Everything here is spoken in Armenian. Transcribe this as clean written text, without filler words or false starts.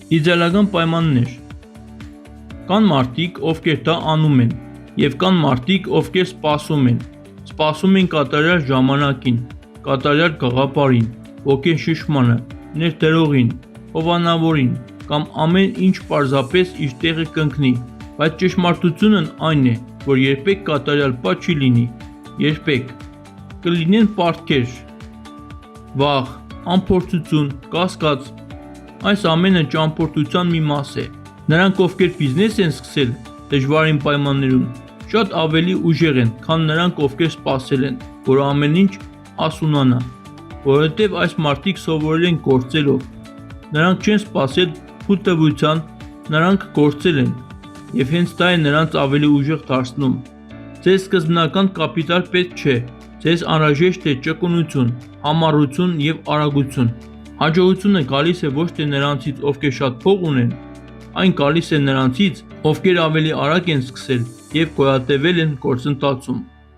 Իդեալական պայմաններ։ Կան մարդիկ, ովքեր դա անում են, եւ կան մարդիկ, ովքեր սպասում են։ Սպասում են կատարյալ ժամանակին, կատարյալ գաղափարին, ոգեշնչմանը, ներդրողին, հովանավորին, կամ ամեն ինչ պարզապես իր տեղը կընկնի, բայց ճշմարտությունն այն է, որ երբեք կատարյալ պահ չի լինի, երբեք։ Կլինեն պարտքեր, վախ, անփորձություն, կասկած, այս ամենը ճամփորդության մի մաս է։ Նրանք, ովքեր բիզնես են սկսել դժվարին պայմաններում, շատ ավելի ուժեղ են, քան նրանք, ովքեր սպասել են, որ ամեն ինչ հասունանա, որովհետև այս մարդիկ սովորել են գործելով։ Նրանք չեն սպասել փութտվության, նրանք գործել են, եւ հենց դա է նրանց ավելի ուժեղ դարձնում։ Ձեզ սկզբնական կապիտալ պետք չէ, ձեզ անհրաժեշտ է ճկունություն, համառություն եւ արագություն։ Հաջողությունը գալիս է ոչ թե նրանցից, ովքեր շատ փող ունեն, այն գալիս է նրանցից, ովքեր ավելի արագ են սկսել եւ գոյատևել են գործընթացում։